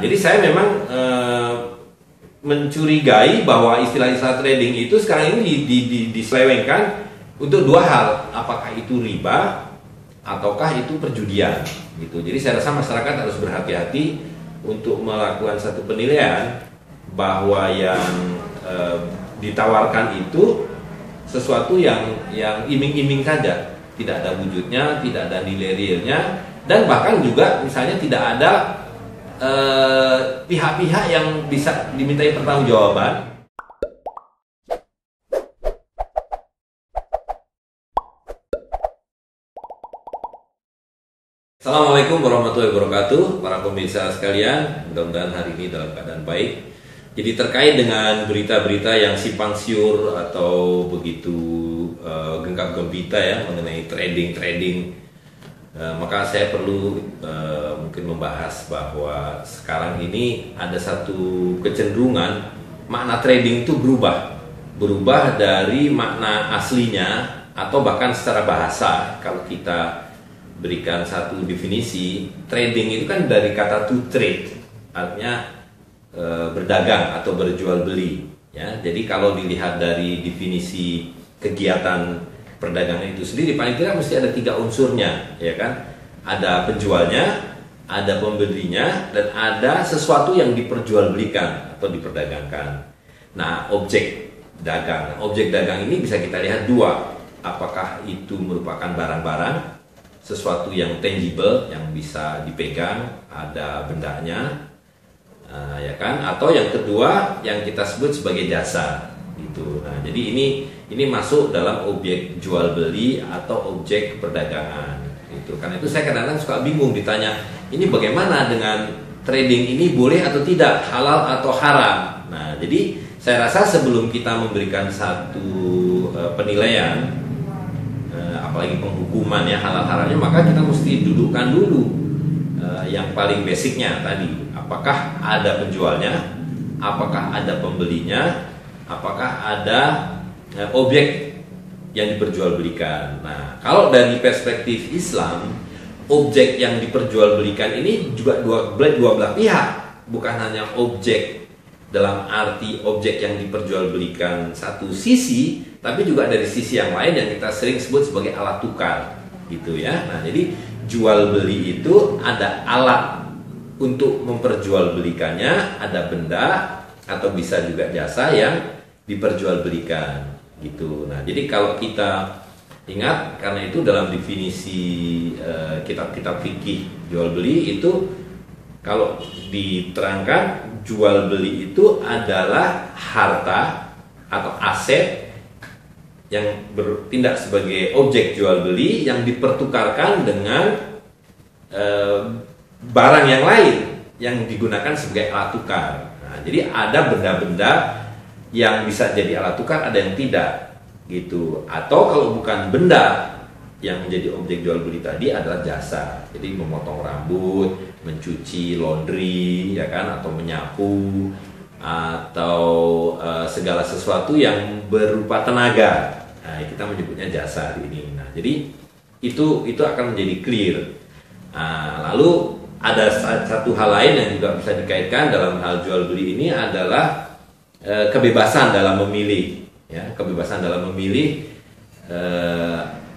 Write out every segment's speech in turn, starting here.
jadi saya memang mencurigai bahwa istilah-istilah trading itu sekarang ini diselewengkan untuk dua hal, apakah itu riba ataukah itu perjudian gitu. Jadi saya rasa masyarakat harus berhati-hati untuk melakukan satu penilaian bahwa yang ditawarkan itu sesuatu yang iming-iming saja, tidak ada wujudnya, tidak ada nilai realnya, dan bahkan juga misalnya tidak ada pihak-pihak yang bisa dimintai pertanggungjawaban. Assalamualaikum warahmatullahi wabarakatuh, para pemirsa sekalian. Mudah-mudahan hari ini dalam keadaan baik. Jadi terkait dengan berita-berita yang simpang siur atau begitu genggam gempita ya mengenai trading, maka saya perlu mungkin membahas bahwa sekarang ini ada satu kecenderungan makna trading itu berubah dari makna aslinya atau bahkan secara bahasa. Kalau kita berikan satu definisi, trading itu kan dari kata to trade, artinya berdagang atau berjual beli ya. Jadi kalau dilihat dari definisi kegiatan perdagangan itu sendiri, paling tidak mesti ada 3 unsurnya ya kan. Ada penjualnya, ada pembelinya, dan ada sesuatu yang diperjualbelikan atau diperdagangkan. Nah, objek dagang ini bisa kita lihat 2, apakah itu merupakan barang-barang, sesuatu yang tangible yang bisa dipegang, ada bendanya ya kan, atau yang kedua yang kita sebut sebagai jasa gitu. Nah, jadi ini masuk dalam objek jual beli atau objek perdagangan gitu. Karena itu saya kadang-kadang suka bingung ditanya, ini bagaimana dengan trading ini, boleh atau tidak, halal atau haram. Nah, jadi saya rasa sebelum kita memberikan satu penilaian, apalagi penghukuman ya halal haramnya, maka kita mesti dudukkan dulu yang paling basicnya tadi, apakah ada penjualnya, apakah ada pembelinya, apakah ada objek yang diperjualbelikan. Nah, kalau dari perspektif Islam, objek yang diperjualbelikan ini juga dua belah pihak, bukan hanya objek dalam arti objek yang diperjualbelikan satu sisi, tapi juga dari sisi yang lain yang kita sering sebut sebagai alat tukar gitu ya. Nah, jadi jual beli itu ada alat untuk memperjualbelikannya, ada benda atau bisa juga jasa yang diperjualbelikan gitu. Nah, jadi kalau kita ingat, karena itu dalam definisi kitab-kitab fikih jual beli itu, kalau diterangkan jual beli itu adalah harta atau aset yang bertindak sebagai objek jual beli yang dipertukarkan dengan barang yang lain yang digunakan sebagai alat tukar. Nah, jadi ada benda-benda yang bisa jadi alat tukar, ada yang tidak gitu. Atau kalau bukan benda yang menjadi objek jual beli tadi adalah jasa. Jadi memotong rambut, mencuci laundry ya kan, atau menyapu, atau segala sesuatu yang berupa tenaga. Nah, kita menyebutnya jasa hari ini. Nah, jadi itu akan menjadi clear. Nah, lalu ada satu hal lain yang juga bisa dikaitkan dalam hal jual beli ini adalah kebebasan dalam memilih ya, kebebasan dalam memilih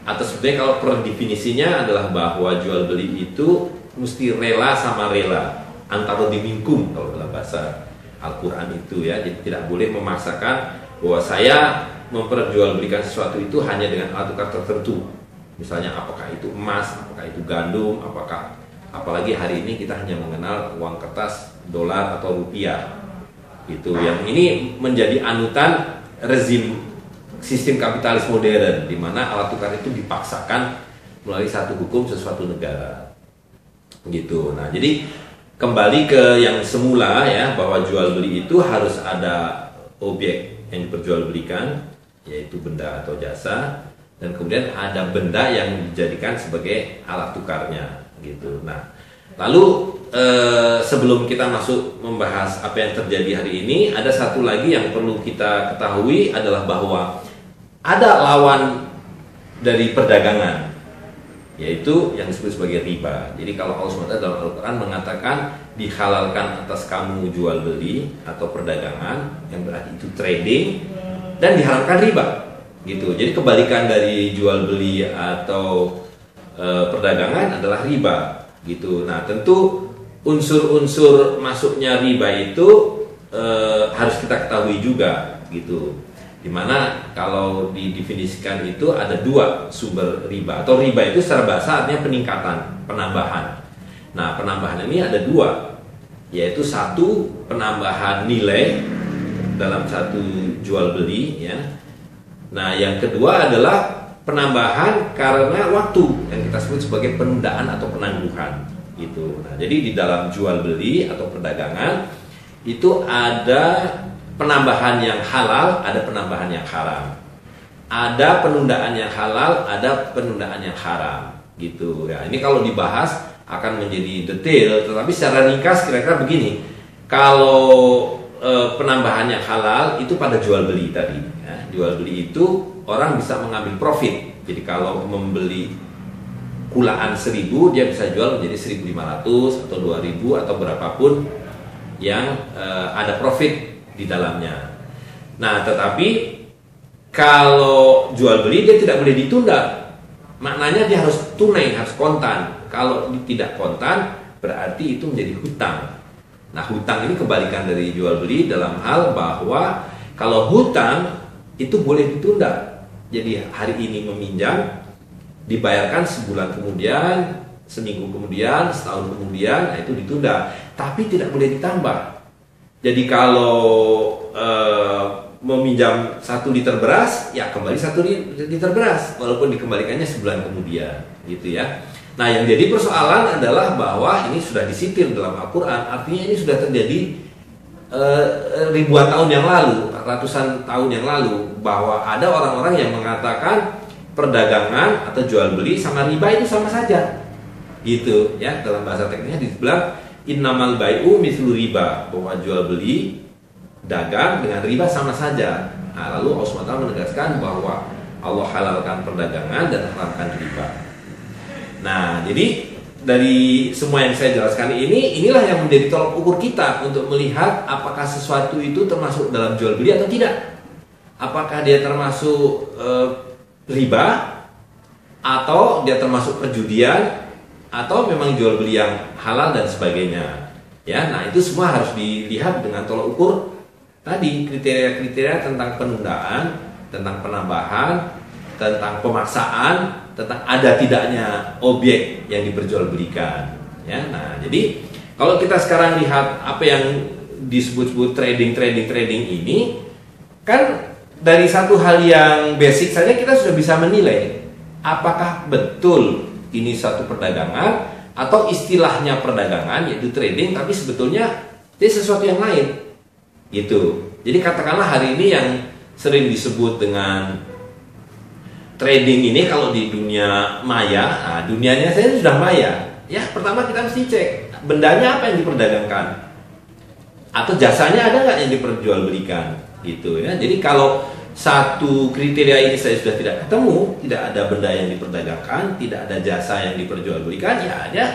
atau sebetulnya kalau per definisinya adalah bahwa jual beli itu mesti rela sama rela, antara diminkum kalau dalam bahasa Al-Quran itu ya. Jadi tidak boleh memaksakan bahwa saya memperjualbelikan sesuatu itu hanya dengan alat tukar tertentu. Misalnya apakah itu emas, apakah itu gandum, apalagi hari ini kita hanya mengenal uang kertas, dolar atau rupiah. Itu yang ini menjadi anutan rezim sistem kapitalis modern, di mana alat tukar itu dipaksakan melalui satu hukum sesuatu negara. Gitu. Nah, jadi kembali ke yang semula ya, bahwa jual beli itu harus ada objek yang diperjualbelikan, yaitu benda atau jasa, dan kemudian ada benda yang dijadikan sebagai alat tukarnya gitu. Nah, lalu sebelum kita masuk membahas apa yang terjadi hari ini, ada satu lagi yang perlu kita ketahui adalah bahwa ada lawan dari perdagangan yaitu yang disebut sebagai riba. Jadi kalau Allah SWT dalam Al-Quran mengatakan dihalalkan atas kamu jual beli atau perdagangan, yang berarti itu trading, dan diharamkan riba, gitu. Jadi kebalikan dari jual beli atau perdagangan adalah riba, gitu. Nah, tentu unsur-unsur masuknya riba itu harus kita ketahui juga, gitu. Dimana kalau didefinisikan itu ada dua sumber riba, atau riba itu secara bahasa artinya peningkatan, penambahan. Nah, penambahan ini ada dua, yaitu satu penambahan nilai dalam satu jual beli, ya. Nah, yang kedua adalah penambahan karena waktu yang kita sebut sebagai penundaan atau penangguhan, gitu. Nah, jadi di dalam jual beli atau perdagangan itu ada penambahan yang halal, ada penambahan yang haram. Ada penundaan yang halal, ada penundaan yang haram, gitu. Ya, ini kalau dibahas akan menjadi detail, tetapi secara ringkas kira-kira begini. Kalau penambahan yang halal itu pada jual beli tadi, ya. Jual beli itu orang bisa mengambil profit. Jadi kalau membeli kulaan 1.000, dia bisa jual menjadi 1.500 atau 2.000 atau berapapun yang ada profit di dalamnya. Nah, tetapi kalau jual beli dia tidak boleh ditunda. Maknanya dia harus tunai, harus kontan. Kalau tidak kontan berarti itu menjadi hutang. Nah, hutang ini kebalikan dari jual beli dalam hal bahwa kalau hutang itu boleh ditunda. Jadi hari ini meminjam dibayarkan sebulan kemudian, seminggu kemudian, setahun kemudian, nah itu ditunda. Tapi tidak boleh ditambah. Jadi kalau meminjam 1 liter beras, ya kembali 1 liter beras, walaupun dikembalikannya sebulan kemudian, gitu ya. Nah, yang jadi persoalan adalah bahwa ini sudah disitir dalam Al-Quran, artinya ini sudah terjadi ribuan tahun yang lalu, ratusan tahun yang lalu, bahwa ada orang-orang yang mengatakan perdagangan atau jual beli sama riba itu sama saja, gitu ya. Dalam bahasa teknisnya dibilang innamal bai'u mithlu riba, bahwa jual beli dagang dengan riba sama saja. Nah, lalu Allah SWT menegaskan bahwa Allah halalkan perdagangan dan haramkan riba. Nah, jadi dari semua yang saya jelaskan ini, inilah yang menjadi tolak ukur kita untuk melihat apakah sesuatu itu termasuk dalam jual beli atau tidak. Apakah dia termasuk riba, atau dia termasuk perjudian, atau memang jual beli yang halal dan sebagainya, ya. Nah, itu semua harus dilihat dengan tolak ukur tadi, kriteria-kriteria tentang penundaan, tentang penambahan, tentang pemaksaan, tentang ada tidaknya objek yang diperjualbelikan, ya. Nah, jadi kalau kita sekarang lihat apa yang disebut-sebut trading ini, kan dari satu hal yang basic saja kita sudah bisa menilai apakah betul ini satu perdagangan atau istilahnya perdagangan yaitu trading, tapi sebetulnya ini sesuatu yang lain, gitu. Jadi katakanlah hari ini yang sering disebut dengan trading ini kalau di dunia maya, nah dunianya saya sudah maya, ya. Pertama kita mesti cek bendanya apa yang diperdagangkan, atau jasanya ada nggak yang diperjualbelikan, gitu ya. Jadi kalau satu kriteria ini saya sudah tidak ketemu, tidak ada benda yang diperdagangkan, tidak ada jasa yang diperjualbelikan, ya ada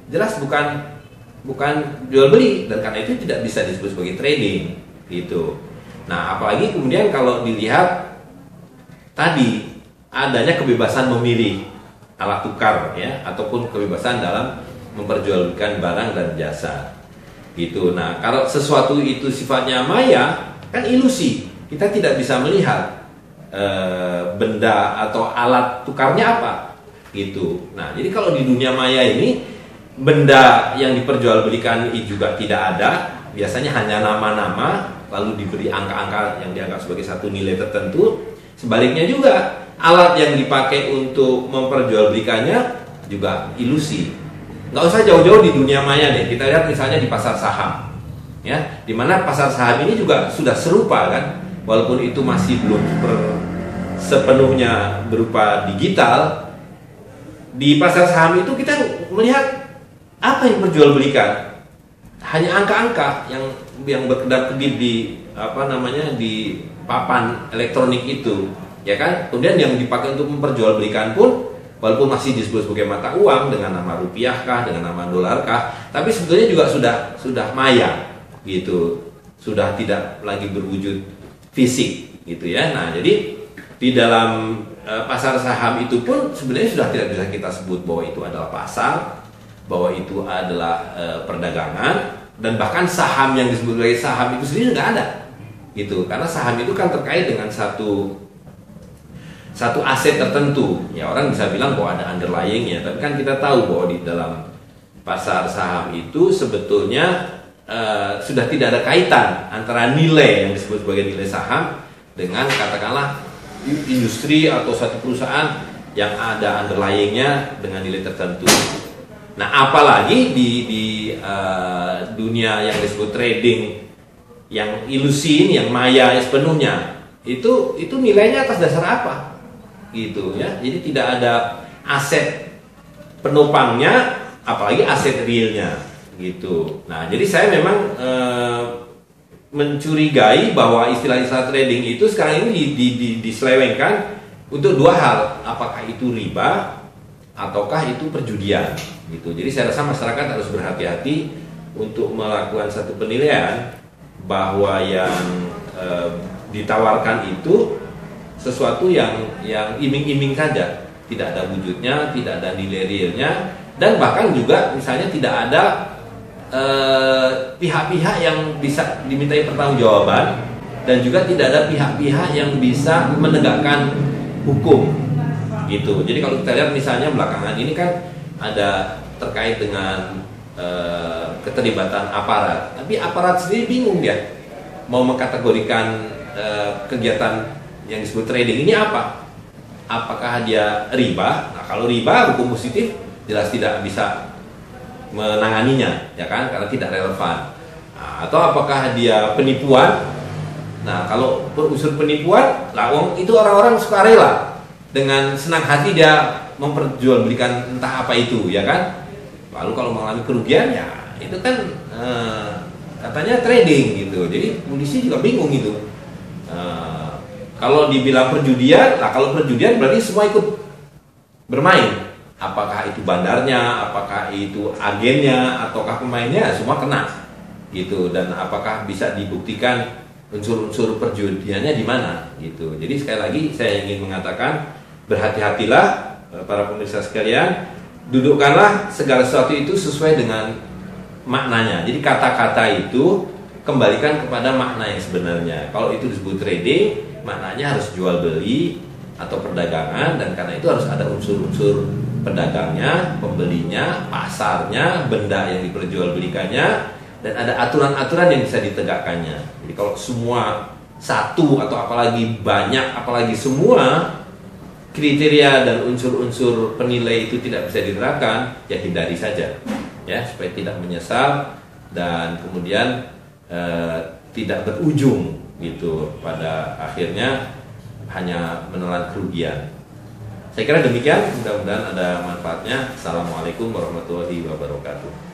jelas bukan jual beli, dan karena itu tidak bisa disebut sebagai trading, gitu. Nah, apalagi kemudian kalau dilihat tadi adanya kebebasan memilih alat tukar, ya, ataupun kebebasan dalam memperjualbelikan barang dan jasa, gitu. Nah, kalau sesuatu itu sifatnya maya, kan ilusi. Kita tidak bisa melihat benda atau alat tukarnya apa, gitu. Nah, jadi kalau di dunia maya ini benda yang diperjualbelikan juga tidak ada, biasanya hanya nama-nama, lalu diberi angka-angka yang dianggap sebagai satu nilai tertentu. Sebaliknya juga alat yang dipakai untuk memperjualbelikannya juga ilusi. Nggak usah jauh-jauh di dunia maya deh, kita lihat misalnya di pasar saham, ya, dimana pasar saham ini juga sudah serupa kan. Walaupun itu masih belum sepenuhnya berupa digital, di pasar saham itu kita melihat apa yang diperjualbelikan, hanya angka-angka yang berkedap-kedip di papan elektronik itu, ya kan. Kemudian yang dipakai untuk memperjualbelikan pun walaupun masih disebut sebagai mata uang dengan nama rupiah kah, dengan nama dolar kah, tapi sebetulnya juga sudah maya gitu, sudah tidak lagi berwujud fisik gitu ya. Nah, jadi di dalam pasar saham itu pun sebenarnya sudah tidak bisa kita sebut bahwa itu adalah pasar, bahwa itu adalah perdagangan, dan bahkan saham yang disebut sebagai saham itu sendiri nggak ada gitu, karena saham itu kan terkait dengan satu aset tertentu ya. Orang bisa bilang bahwa ada underlyingnya, tapi kan kita tahu bahwa di dalam pasar saham itu sebetulnya sudah tidak ada kaitan antara nilai yang disebut sebagai nilai saham dengan katakanlah industri atau satu perusahaan yang ada underlyingnya dengan nilai tertentu. Nah, apalagi di dunia yang disebut trading, yang ilusi ini, yang maya sepenuhnya, itu nilainya atas dasar apa, gitu ya. Jadi tidak ada aset penopangnya, apalagi aset realnya, gitu. Nah, jadi saya memang mencurigai bahwa istilah-istilah trading itu sekarang ini diselewengkan untuk dua hal, apakah itu riba ataukah itu perjudian gitu. Jadi saya rasa masyarakat harus berhati-hati untuk melakukan satu penilaian bahwa yang ditawarkan itu sesuatu yang iming-iming saja, tidak ada wujudnya, tidak ada nilai realnya, dan bahkan juga misalnya tidak ada pihak-pihak yang bisa dimintai pertanggungjawaban, dan juga tidak ada pihak-pihak yang bisa menegakkan hukum gitu. Jadi kalau kita lihat misalnya belakangan ini kan ada terkait dengan keterlibatan aparat, tapi aparat sendiri bingung dia mau mengkategorikan kegiatan yang disebut trading ini apa. Apakah dia riba? Nah, kalau riba hukum positif jelas tidak bisa menanganinya, ya kan, karena tidak relevan. Nah, atau apakah dia penipuan? Nah, kalau unsur penipuan, lah itu orang-orang suka rela dengan senang hati dia memperjualbelikan entah apa itu, ya kan. Lalu kalau mengalami kerugian, ya itu kan katanya trading gitu. Jadi polisi juga bingung gitu. Kalau dibilang perjudian, nah kalau perjudian berarti semua ikut bermain. Apakah itu bandarnya, apakah itu agennya, ataukah pemainnya, semua kena gitu. Dan apakah bisa dibuktikan unsur-unsur perjudiannya di mana gitu. Jadi sekali lagi saya ingin mengatakan, berhati-hatilah para pemirsa sekalian, dudukkanlah segala sesuatu itu sesuai dengan maknanya. Jadi kata-kata itu kembalikan kepada makna yang sebenarnya. Kalau itu disebut trading, maknanya harus jual beli atau perdagangan, dan karena itu harus ada unsur-unsur pedagangnya, pembelinya, pasarnya, benda yang diperjualbelikannya, dan ada aturan-aturan yang bisa ditegakkannya. Jadi kalau semua satu atau apalagi banyak, apalagi semua kriteria dan unsur-unsur penilai itu tidak bisa diterapkan, ya hindari saja, ya, supaya tidak menyesal dan kemudian tidak berujung gitu, pada akhirnya hanya menelan kerugian. Saya kira demikian, mudah-mudahan ada manfaatnya. Assalamualaikum warahmatullahi wabarakatuh.